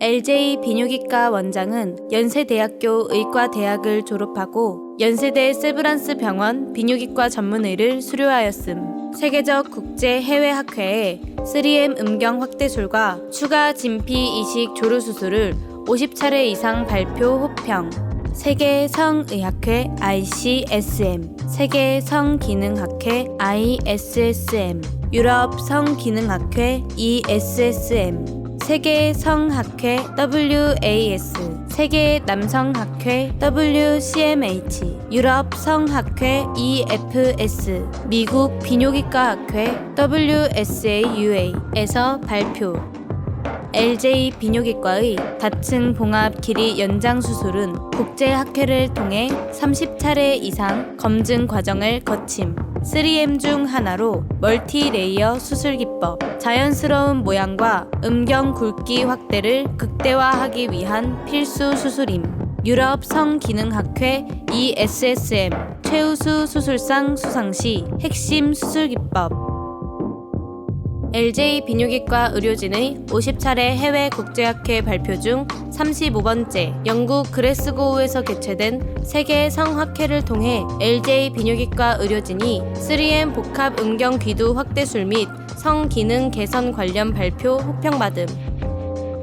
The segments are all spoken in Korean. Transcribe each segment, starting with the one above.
LJ 비뇨기과 원장은 연세대학교 의과대학을 졸업하고 연세대 세브란스 병원 비뇨기과 전문의를 수료하였음. 세계적 국제 해외 학회에 3M 음경 확대술과 추가 진피 이식 조루 수술을 50차례 이상 발표 호평. 세계 성의학회 ICSM, 세계 성기능학회 ISSM, 유럽 성기능학회 ESSM, 세계 성학회 WAS, 세계 남성학회 WCMH, 유럽 성학회 EFS, 미국 비뇨기과학회 WSAUA에서 발표. LJ 비뇨기과의 다층 봉합 길이 연장 수술은 국제학회를 통해 30차례 이상 검증 과정을 거침. 3M 중 하나로 멀티레이어 수술 기법, 자연스러운 모양과 음경 굵기 확대를 극대화하기 위한 필수 수술임. 유럽 성기능학회 ESSM 최우수 수술상 수상시 핵심 수술 기법. LJ 비뇨기과 의료진의 50차례 해외 국제학회 발표 중 35번째 영국 그래스고우에서 개최된 세계 성학회를 통해 LJ 비뇨기과 의료진이 3M 복합 음경 귀두 확대술 및 성기능 개선 관련 발표 호평받음.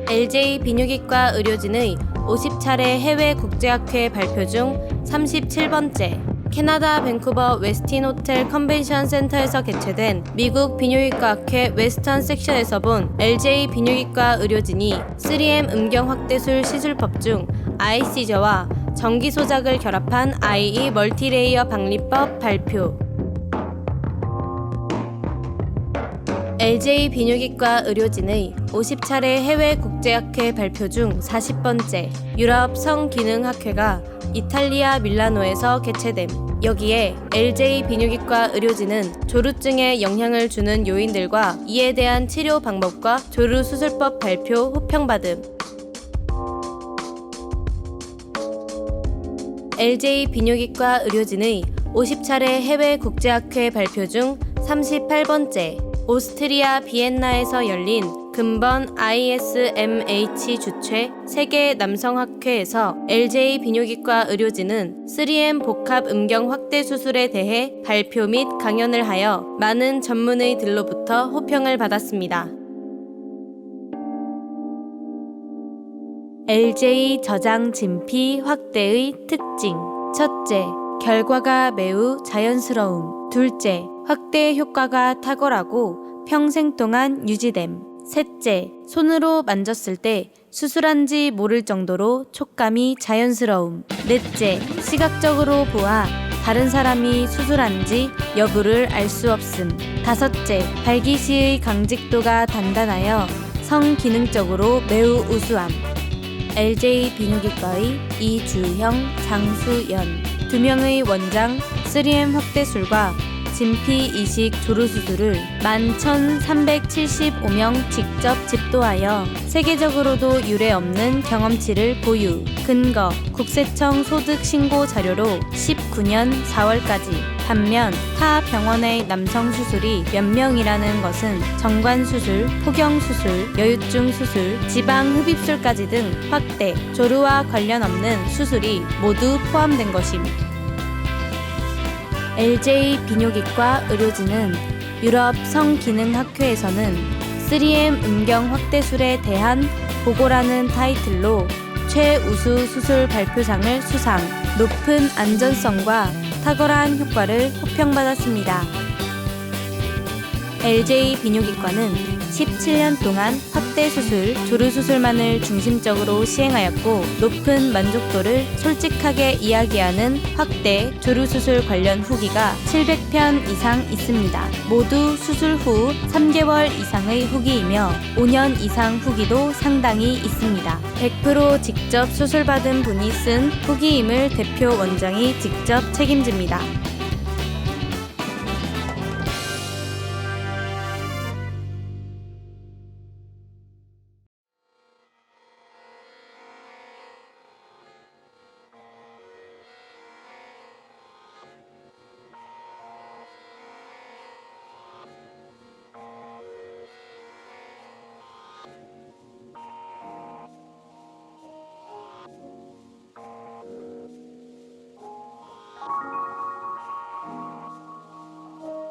LJ 비뇨기과 의료진의 50차례 해외 국제학회 발표 중 37번째 캐나다 밴쿠버 웨스틴 호텔 컨벤션 센터에서 개최된 미국 비뇨기과학회 웨스턴 섹션에서 본 LJ 비뇨기과 의료진이 3M 음경 확대술 시술법 중 아이시저와 전기 소작을 결합한 IE 멀티레이어 방리법 발표. LJ 비뇨기과 의료진의 50차례 해외 국제학회 발표 중 40번째 유럽 성기능학회가 이탈리아 밀라노에서 개최됨. 여기에 LJ 비뇨기과 의료진은 조루증에 영향을 주는 요인들과 이에 대한 치료 방법과 조루 수술법 발표 호평받음. LJ 비뇨기과 의료진의 50차례 해외 국제학회 발표 중 38번째 오스트리아 비엔나에서 열린 근본 ISMH 주최 세계 남성학회에서 LJ 비뇨기과 의료진은 3M 복합 음경 확대 수술에 대해 발표 및 강연을 하여 많은 전문의들로부터 호평을 받았습니다. LJ 저장 진피 확대의 특징. 첫째, 결과가 매우 자연스러움. 둘째, 확대 효과가 탁월하고 평생 동안 유지됨. 셋째, 손으로 만졌을 때 수술한지 모를 정도로 촉감이 자연스러움. 넷째, 시각적으로 보아 다른 사람이 수술한지 여부를 알 수 없음. 다섯째, 발기시의 강직도가 단단하여 성기능적으로 매우 우수함. LJ 비뇨기과의 이주형, 장수연 두 명의 원장 3M 확대술과 진피 이식 조루 수술을 11,375명 직접 집도하여 세계적으로도 유례 없는 경험치를 보유. 근거 국세청 소득 신고 자료로 19년 4월까지. 반면 타 병원의 남성 수술이 몇 명이라는 것은 정관 수술, 포경 수술, 여유증 수술, 지방 흡입술까지 등 확대, 조루와 관련 없는 수술이 모두 포함된 것임. LJ 비뇨기과 의료진은 유럽 성기능학회에서는 3M 음경 확대술에 대한 보고라는 타이틀로 최우수 수술 발표상을 수상, 높은 안전성과 탁월한 효과를 호평받았습니다. LJ 비뇨기과는 17년 동안 확대 수술, 조루 수술만을 중심적으로 시행하였고 높은 만족도를 솔직하게 이야기하는 확대, 조루 수술 관련 후기가 700편 이상 있습니다. 모두 수술 후 3개월 이상의 후기이며 5년 이상 후기도 상당히 있습니다. 100% 직접 수술받은 분이 쓴 후기임을 대표 원장이 직접 책임집니다.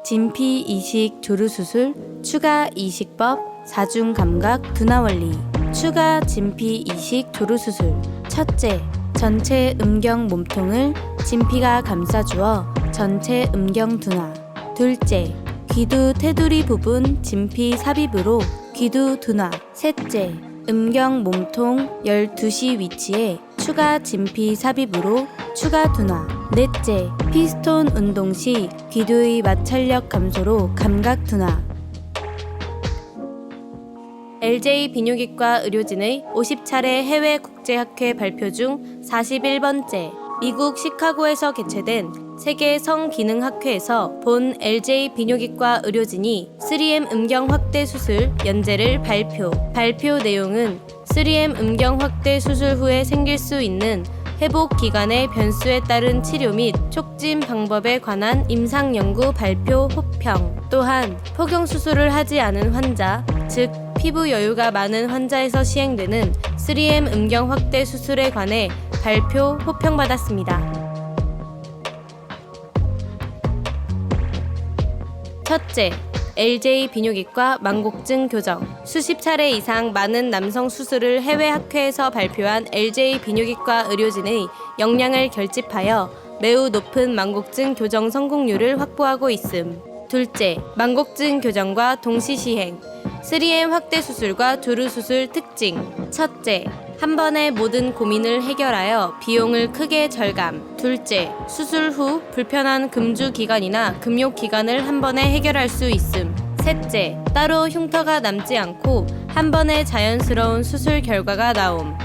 진피 이식 조르수술, 추가 이식법, 사중감각 둔화원리, 추가 진피 이식 조르수술. 첫째, 전체 음경 몸통을 진피가 감싸주어 전체 음경 둔화. 둘째, 귀두 테두리 부분 진피 삽입으로 귀두 둔화. 셋째, 음경 몸통 12시 위치에 추가 진피 삽입으로 추가 둔화. 넷째, 피스톤 운동 시 귀두의 마찰력 감소로 감각 둔화. LJ 비뇨기과 의료진의 50차례 해외 국제학회 발표 중 41번째, 미국 시카고에서 개최된 세계 성기능학회에서 본 LJ 비뇨기과 의료진이 3M 음경 확대 수술 연재를 발표. 발표 내용은 3M 음경 확대 수술 후에 생길 수 있는 회복 기간의 변수에 따른 치료 및 촉진 방법에 관한 임상 연구 발표 호평. 또한 포경 수술을 하지 않은 환자, 즉 피부 여유가 많은 환자에서 시행되는 3M 음경 확대 수술에 관해 발표 호평받았습니다. 첫째, LJ 비뇨기과 망곡증 교정. 수십 차례 이상 많은 남성 수술을 해외 학회에서 발표한 LJ 비뇨기과 의료진의 역량을 결집하여 매우 높은 망곡증 교정 성공률을 확보하고 있음. 둘째, 망곡증 교정과 동시 시행. 3M 확대 수술과 조르 수술 특징. 첫째, 한 번에 모든 고민을 해결하여 비용을 크게 절감. 둘째, 수술 후 불편한 금주 기간이나 금욕 기간을 한 번에 해결할 수 있음. 셋째, 따로 흉터가 남지 않고 한 번에 자연스러운 수술 결과가 나옴.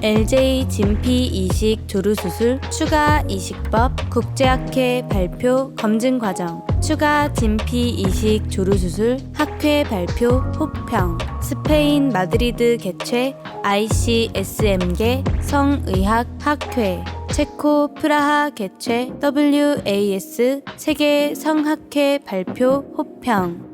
LJ 진피 이식 조르 수술 추가 이식법 국제학회 발표 검증 과정. 추가 진피 이식 조르 수술 학회 발표 호평. 스페인 마드리드 개최 ICSM계 성의학 학회. 체코 프라하 개최 WAS 세계 성학회 발표 호평.